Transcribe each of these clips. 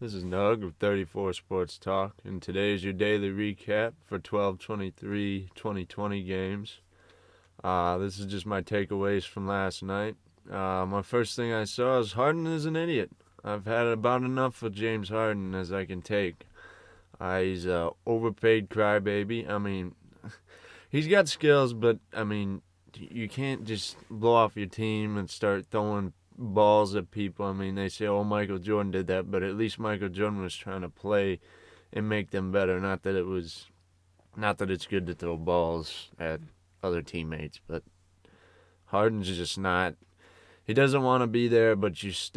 This is Nug with 34 Sports Talk, and today is your daily recap for 12/23/2020 games. This is just my takeaways from last night. My first thing I saw is Harden is an idiot. I've had about enough of James Harden as I can take. He's a overpaid crybaby. I mean, he's got skills, but I mean, you can't just blow off your team and start throwing balls at people. I mean, they say, oh, Michael Jordan did that, but at least Michael Jordan was trying to play and make them better. Not that it's good to throw balls at other teammates, but Harden's just not. He doesn't want to be there, but he's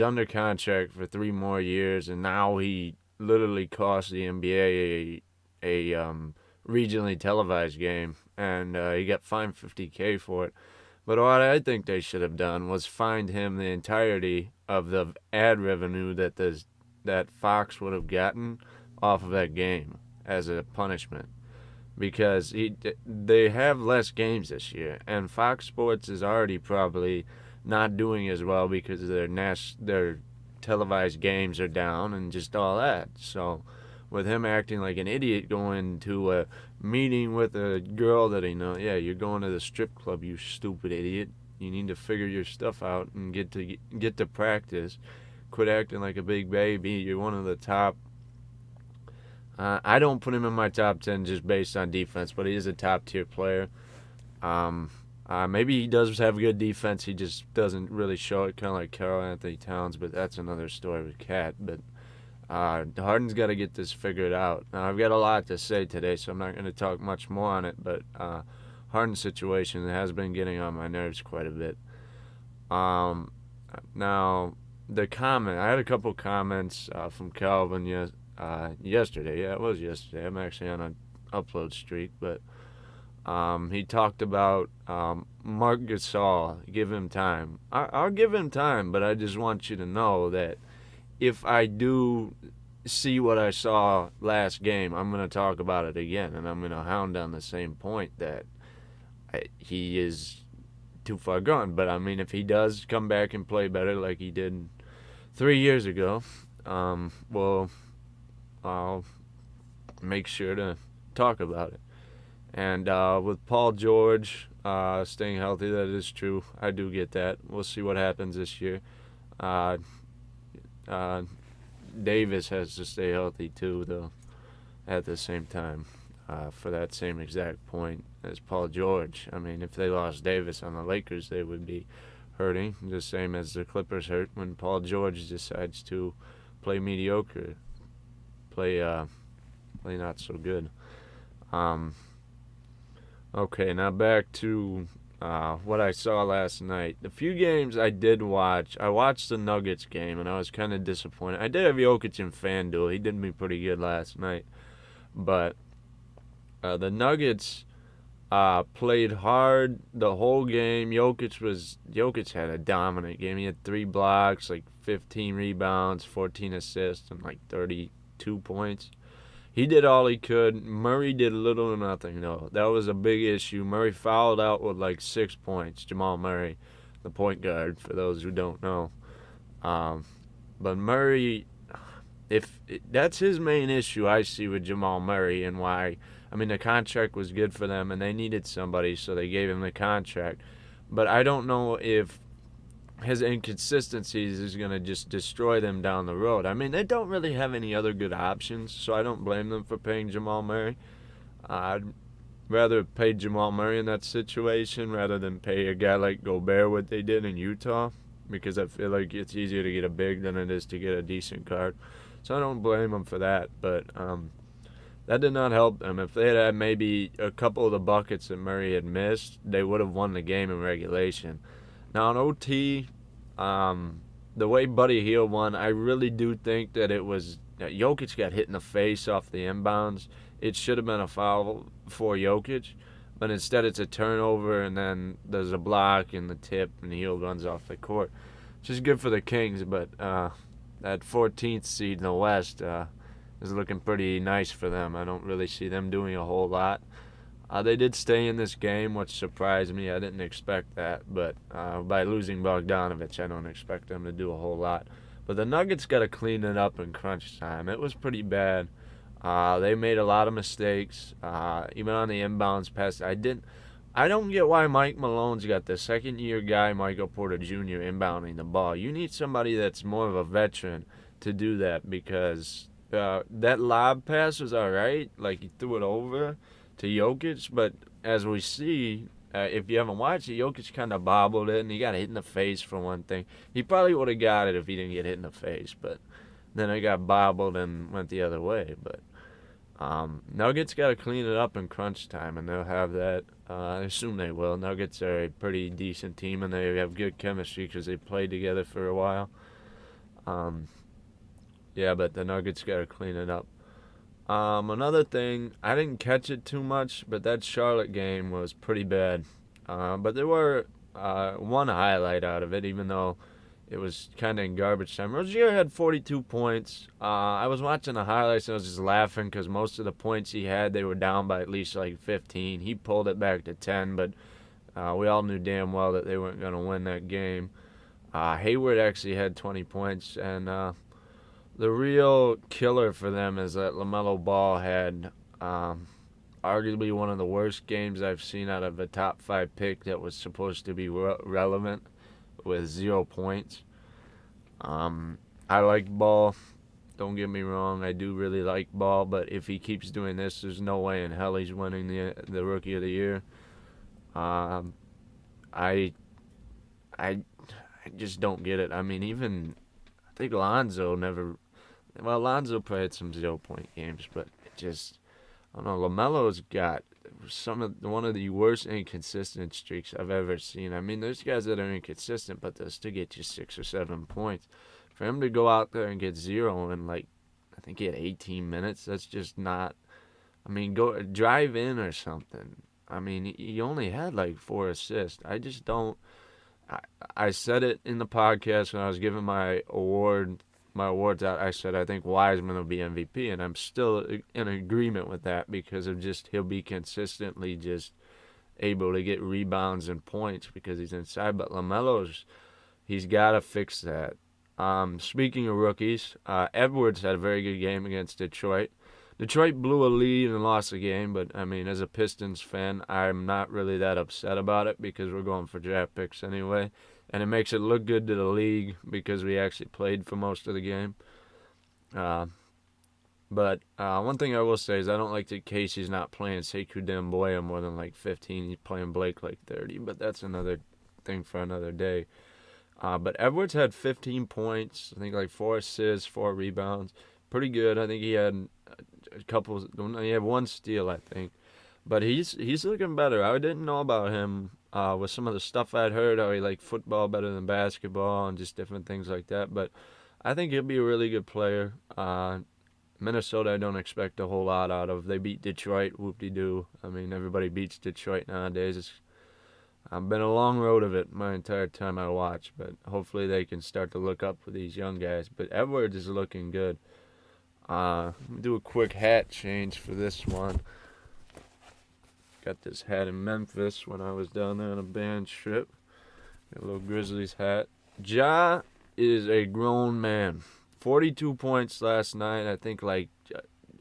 under contract for 3 more years, and now he literally cost the NBA a regionally televised game, and he got fined $50K for it. But what I think they should have done was fined him the entirety of the ad revenue that Fox would have gotten off of that game as a punishment, because they have less games this year, and Fox Sports is already probably not doing as well because their televised games are down and just all that. So with him acting like an idiot going to a meeting with a girl that he knows, yeah, you're going to the strip club, you stupid idiot. You need to figure your stuff out and get to practice. Quit acting like a big baby. You're one of the top. I don't put him in my top 10 just based on defense, but he is a top tier player. Maybe he does have good defense. He just doesn't really show it, kind of like Karl Anthony Towns, but that's another story with Cat. But Harden's got to get this figured out. Now, I've got a lot to say today, so I'm not going to talk much more on it, but Harden's situation has been getting on my nerves quite a bit. Now, I had a couple comments from Calvin yesterday. Yeah, it was yesterday. I'm actually on an upload streak, but he talked about Marc Gasol. Give him time. I'll give him time, but I just want you to know that if I do see what I saw last game, I'm going to talk about it again, and I'm going to hound down the same point that he is too far gone. But, I mean, if he does come back and play better like he did 3 years ago, well, I'll make sure to talk about it. And with Paul George staying healthy, that is true. I do get that. We'll see what happens this year. Davis has to stay healthy too, though, at the same time, for that same exact point as Paul George. I mean, if they lost Davis on the Lakers, they would be hurting, the same as the Clippers hurt when Paul George decides to play mediocre, play not so good. Okay, now back to what I saw last night. The few games I did watch, I watched the Nuggets game, and I was kind of disappointed. I did have Jokic in FanDuel. He did me pretty good last night. But the Nuggets played hard the whole game. Jokic had a dominant game. He had 3 blocks, like 15 rebounds, 14 assists, and like 32 points. He did all he could. Murray did little or nothing, though. That was a big issue. Murray fouled out with like 6 points. Jamal Murray, the point guard, for those who don't know. But Murray, that's his main issue I see with Jamal Murray, and why. I mean, the contract was good for them, and they needed somebody, so they gave him the contract. But I don't know if his inconsistencies is going to just destroy them down the road. I mean, they don't really have any other good options, so I don't blame them for paying Jamal Murray. I'd rather pay Jamal Murray in that situation rather than pay a guy like Gobert what they did in Utah, because I feel like it's easier to get a big than it is to get a decent guard. So I don't blame them for that, but that did not help them. If they had maybe a couple of the buckets that Murray had missed, they would have won the game in regulation. Now, in OT, the way Buddy Hield won, I really do think that it was Jokic got hit in the face off the inbounds. It should have been a foul for Jokic, but instead it's a turnover, and then there's a block and the tip, and Hield runs off the court. Which is good for the Kings, but that 14th seed in the West is looking pretty nice for them. I don't really see them doing a whole lot. They did stay in this game, which surprised me. I didn't expect that, but by losing Bogdanovich, I don't expect them to do a whole lot. But the Nuggets got to clean it up in crunch time. It was pretty bad. They made a lot of mistakes, even on the inbounds pass. I don't get why Mike Malone's got the second-year guy, Michael Porter Jr., inbounding the ball. You need somebody that's more of a veteran to do that because that lob pass was all right. Like, he threw it over to Jokic, but as we see, if you haven't watched it, Jokic kind of bobbled it, and he got hit in the face for one thing. He probably would have got it if he didn't get hit in the face, but then it got bobbled and went the other way. But Nuggets got to clean it up in crunch time, and they'll have that. I assume they will. Nuggets are a pretty decent team, and they have good chemistry because they played together for a while. Yeah, but the Nuggets got to clean it up. Another thing, I didn't catch it too much, but that Charlotte game was pretty bad. But there were one highlight out of it, even though it was kind of in garbage time. Rozier had 42 points. I was watching the highlights and I was just laughing because most of the points he had, they were down by at least like 15. He pulled it back to 10, but we all knew damn well that they weren't going to win that game. Hayward actually had 20 points, and the real killer for them is that LaMelo Ball had arguably one of the worst games I've seen out of a top 5 pick that was supposed to be relevant, with 0 points. I like Ball. Don't get me wrong. I do really like Ball, but if he keeps doing this, there's no way in hell he's winning the Rookie of the Year. I just don't get it. I mean, even I think Lonzo never. Well, Lonzo probably had some 0-point games, but it just, I don't know. LaMelo's got one of the worst inconsistent streaks I've ever seen. I mean, there's guys that are inconsistent, but they'll still get you 6 or 7 points. For him to go out there and get 0 in, like, I think he had 18 minutes, that's just not. I mean, go drive in or something. I mean, he only had like 4 assists. I just don't. I said it in the podcast when I was giving my awards out. I said I think Wiseman will be MVP, and I'm still in agreement with that because of just he'll be consistently just able to get rebounds and points because he's inside. But he's got to fix that. Speaking of rookies, Edwards had a very good game against Detroit. Detroit blew a lead and lost the game, but I mean, as a Pistons fan, I'm not really that upset about it because we're going for draft picks anyway. And it makes it look good to the league because we actually played for most of the game. But one thing I will say is I don't like that Casey's not playing Sekou Demboya more than like 15. He's playing Blake like 30, but that's another thing for another day. But Edwards had 15 points, I think like 4 assists, 4 rebounds. Pretty good. I think he had he had 1 steal, I think. But he's looking better. I didn't know about him with some of the stuff I'd heard, how he liked football better than basketball and just different things like that. But I think he'll be a really good player. Minnesota, I don't expect a whole lot out of. They beat Detroit, whoop-de-doo. I mean, everybody beats Detroit nowadays. I've been a long road of it my entire time I watch, but hopefully they can start to look up for these young guys. But Edwards is looking good. Do a quick hat change for this one. Got this hat in Memphis when I was down there on a band trip. Got a little Grizzlies hat. Ja is a grown man. 42 points last night. I think like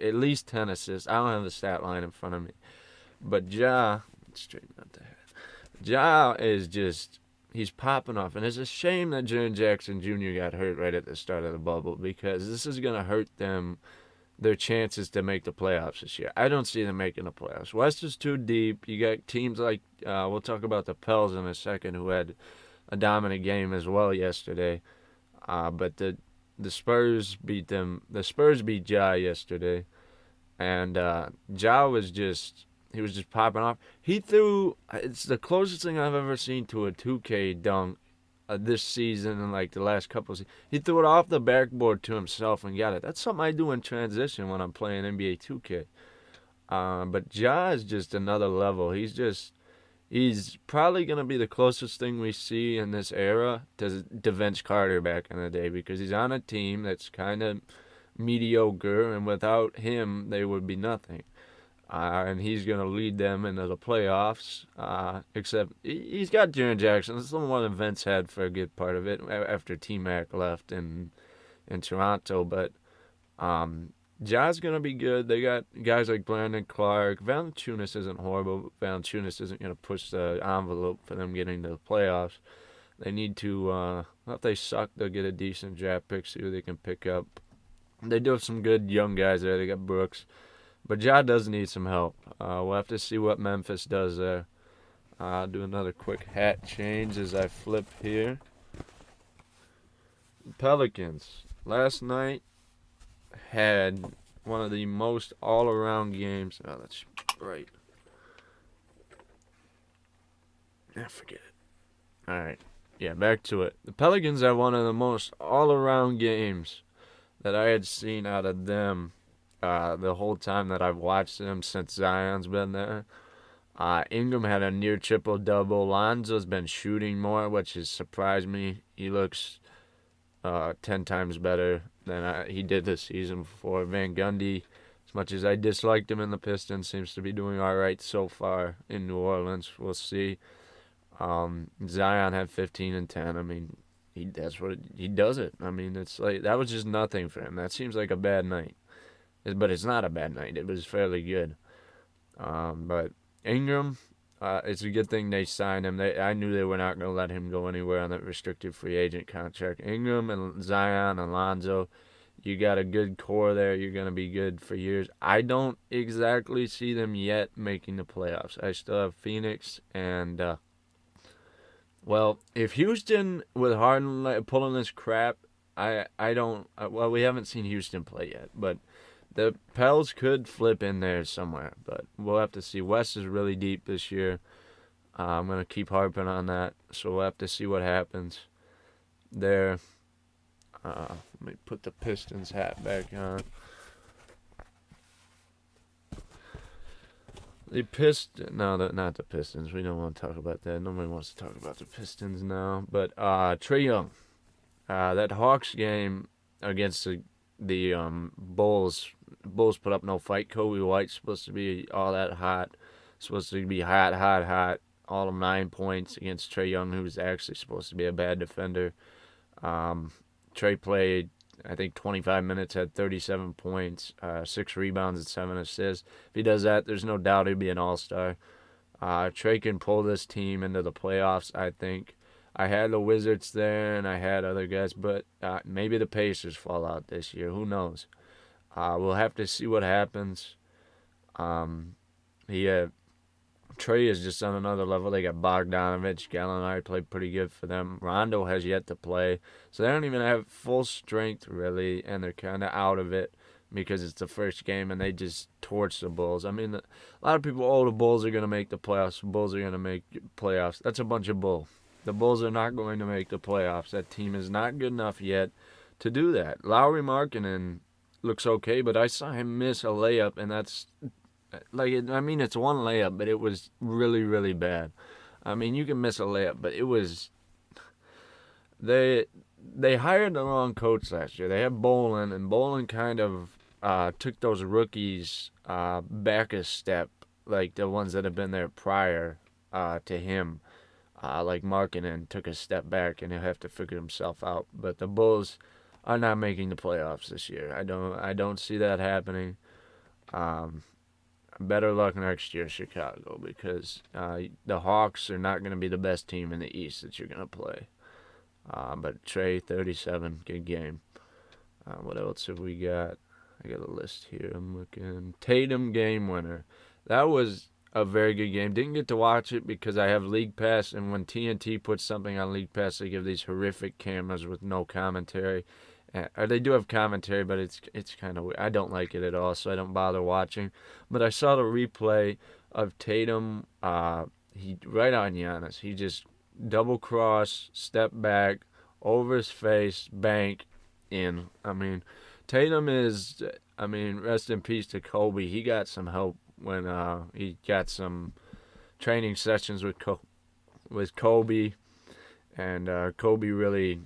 at least 10 assists. I don't have the stat line in front of me. But straighten out the hat. Ja is just, he's popping off. And it's a shame that Jaren Jackson Jr. got hurt right at the start of the bubble because this is going to hurt their chances to make the playoffs this year. I don't see them making the playoffs. West is too deep. You got teams like, we'll talk about the Pels in a second, who had a dominant game as well yesterday. But the Spurs beat them. The Spurs beat Ja yesterday. And Ja was just, he was just popping off. He threw, it's the closest thing I've ever seen to a 2K dunk this season and like the last couple of seasons. He threw it off the backboard to himself and got it. That's something I do in transition when I'm playing NBA 2K. But Ja is just another level. He's probably going to be the closest thing we see in this era to Vince Carter back in the day because he's on a team that's kind of mediocre, and without him, they would be nothing. And he's going to lead them into the playoffs, except he's got Jaren Jackson. That's a little more than Vince had for a good part of it after T-Mac left, and in Toronto. But Ja's going to be good. They got guys like Brandon Clark. Valanciunas isn't horrible. Valanciunas isn't going to push the envelope for them getting to the playoffs. They need to, well, if they suck, they'll get a decent draft pick, see who they can pick up. They do have some good young guys there. They got Brooks. But Ja does need some help. We'll have to see what Memphis does there. I'll do another quick hat change as I flip here. Pelicans. Last night had one of the most all-around games. Oh, that's right. Forget it. All right. Yeah, back to it. The Pelicans had one of the most all-around games that I had seen out of them the whole time that I've watched them since Zion's been there. Ingram had a near triple-double. Lonzo's been shooting more, which has surprised me. He looks 10 times better than he did this season before. Van Gundy, as much as I disliked him in the Pistons, seems to be doing all right so far in New Orleans. We'll see. Zion had 15 and 10. I mean, he does it. I mean, it's like that was just nothing for him. That seems like a bad night, but it's not a bad night. It was fairly good. But Ingram, it's a good thing they signed him. I knew they were not going to let him go anywhere on that restricted free agent contract. Ingram and Zion and Lonzo, you got a good core there. You're going to be good for years. I don't exactly see them yet making the playoffs. I still have Phoenix and, well, if Houston with Harden pulling this crap, I don't. Well, we haven't seen Houston play yet, but the Pels could flip in there somewhere, but we'll have to see. West is really deep this year. I'm going to keep harping on that, so we'll have to see what happens there. Let me put the Pistons hat back on. Not the Pistons. We don't want to talk about that. Nobody wants to talk about the Pistons now. But Trae Young, that Hawks game against the Bulls put up no fight. Kobe White's supposed to be all that hot. Supposed to be hot. All 9 points against Trae Young, who's actually supposed to be a bad defender. Trae played, I think, 25 minutes, had 37 points, 6 rebounds, and 7 assists. If he does that, there's no doubt he'd be an all-star. Trae can pull this team into the playoffs, I think. I had the Wizards there, and I had other guys, but maybe the Pacers fall out this year. Who knows? We'll have to see what happens. Trae is just on another level. They got Bogdanovich. Gallinari played pretty good for them. Rondo has yet to play. So they don't even have full strength, really, and they're kind of out of it because it's the first game, and they just torch the Bulls. I mean, a lot of people, the Bulls are going to make the playoffs. The Bulls are going to make playoffs. That's a bunch of bull. The Bulls are not going to make the playoffs. That team is not good enough yet to do that. Lauri Markkanen looks okay, but I saw him miss a layup, and that's... it's one layup, but it was really, really bad. I mean, you can miss a layup, but it was... They hired the wrong coach last year. They had Bolin, and Bolin kind of took those rookies back a step, like the ones that have been there prior to him. Like Markkanen took a step back, and he'll have to figure himself out. But the Bulls are not making the playoffs this year. I don't see that happening. Better luck next year, Chicago, because the Hawks are not going to be the best team in the East that you're going to play. But Trae, 37, good game. What else have we got? I got a list here. I'm looking. Tatum game winner. That was a very good game. Didn't get to watch it because I have League Pass, and when TNT puts something on League Pass, they give these horrific cameras with no commentary. They do have commentary, but it's kind of weird. I don't like it at all, so I don't bother watching. But I saw the replay of Tatum. He right on Giannis. He just double cross, step back, over his face, bank, in. I mean, Tatum is. I mean, rest in peace to Kobe. He got some help when he got some training sessions with Kobe, and Kobe really.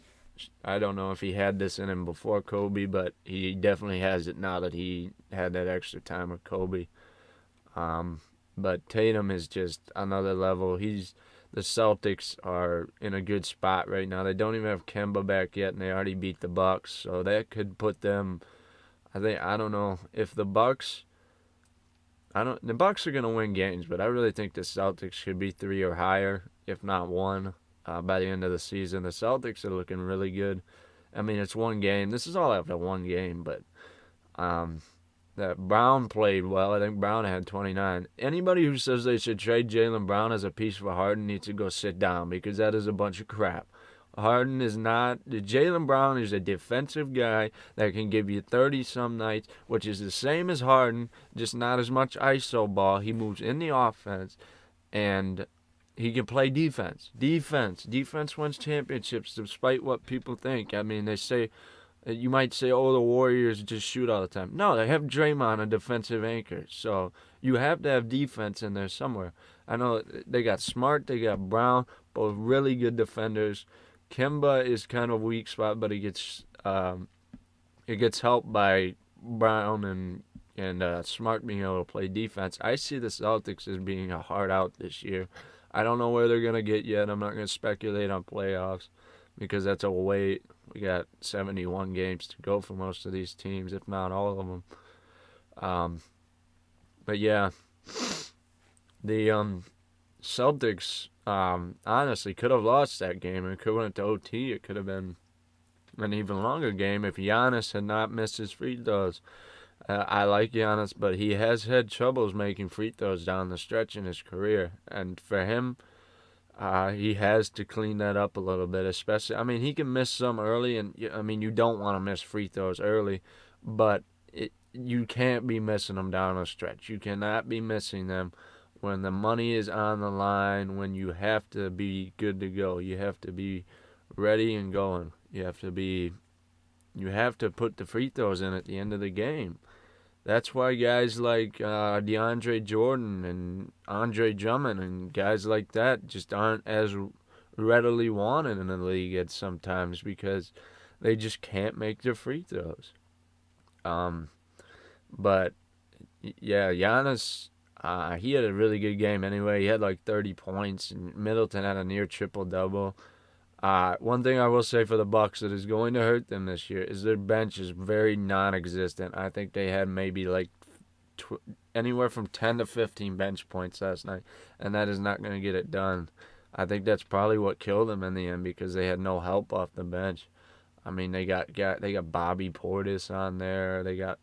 I don't know if he had this in him before Kobe, but he definitely has it now that he had that extra time with Kobe. But Tatum is just another level. the Celtics are in a good spot right now. They don't even have Kemba back yet, and they already beat the Bucks, so that could put them. I don't know if the Bucks. I don't. The Bucks are gonna win games, but I really think the Celtics should be 3 or higher, if not 1, by the end of the season. The Celtics are looking really good. I mean, it's one game. This is all after one game, but um, that Brown played well. I think Brown had 29. Anybody who says they should trade Jaylen Brown as a piece for Harden needs to go sit down because that is a bunch of crap. Harden is not. Jaylen Brown is a defensive guy that can give you 30 some nights, which is the same as Harden, just not as much ISO ball. He moves in the offense, and he can play defense. Defense wins championships, despite what people think. I mean, they say you might say, oh, the Warriors just shoot all the time. No, they have Draymond, a defensive anchor. So you have to have defense in there somewhere. I know they got Smart, they got Brown, both really good defenders. Kemba is kind of a weak spot, but it gets helped by Brown and Smart being able to play defense. I see the Celtics as being a hard out this year. I don't know where they're gonna get yet. I'm not gonna speculate on playoffs because that's a wait. We got 71 games to go for most of these teams, if not all of them. Um, but yeah, the Celtics honestly could have lost that game. It could have went to OT. It could have been an even longer game if Giannis had not missed his free throws. I like Giannis, but he has had troubles making free throws down the stretch in his career. And for him, he has to clean that up a little bit, especially. I mean, he can miss some early, and I mean, you don't want to miss free throws early, but you can't be missing them down the stretch. You cannot be missing them when the money is on the line, when you have to be good to go. You have to be ready and going. You have to put the free throws in at the end of the game. That's why guys like DeAndre Jordan and Andre Drummond and guys like that just aren't as readily wanted in the league at sometimes because they just can't make their free throws. But yeah, Giannis, he had a really good game anyway. He had like 30 points, and Middleton had a near triple double. One thing I will say for the Bucks that is going to hurt them this year is their bench is very non-existent. I think they had maybe like anywhere from 10 to 15 bench points last night, and that is not going to get it done. I think that's probably what killed them in the end because they had no help off the bench. I mean, they got Bobby Portis on there. I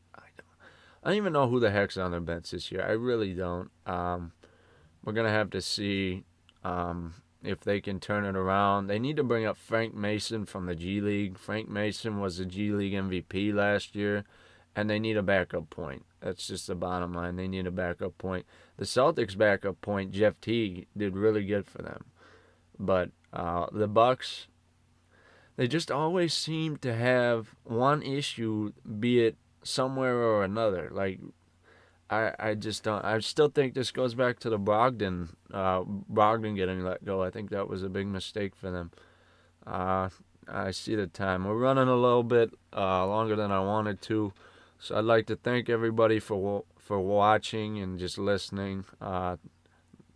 don't even know who the heck's on their bench this year. I really don't. We're gonna have to see. If they can turn it around. They need to bring up Frank Mason from the G League. Frank Mason was the G League MVP last year, and they need a backup point. That's just the bottom line. They need a backup point. The Celtics' backup point, Jeff Teague, did really good for them. But the Bucks, they just always seem to have one issue, be it somewhere or another. Like, I just don't. I still think this goes back to the Brogdon getting let go. I think that was a big mistake for them. I see the time. We're running a little bit longer than I wanted to, so I'd like to thank everybody for watching and just listening. I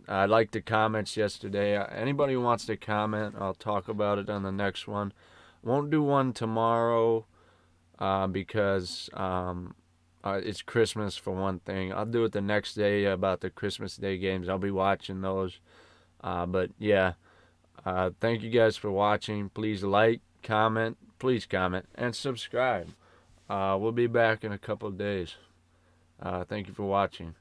liked the comments yesterday. Anybody who wants to comment, I'll talk about it on the next one. Won't do one tomorrow because it's Christmas for one thing. I'll do it the next day about the Christmas Day games. I'll be watching those. But yeah, thank you guys for watching. Please comment, and subscribe. We'll be back in a couple of days. Thank you for watching.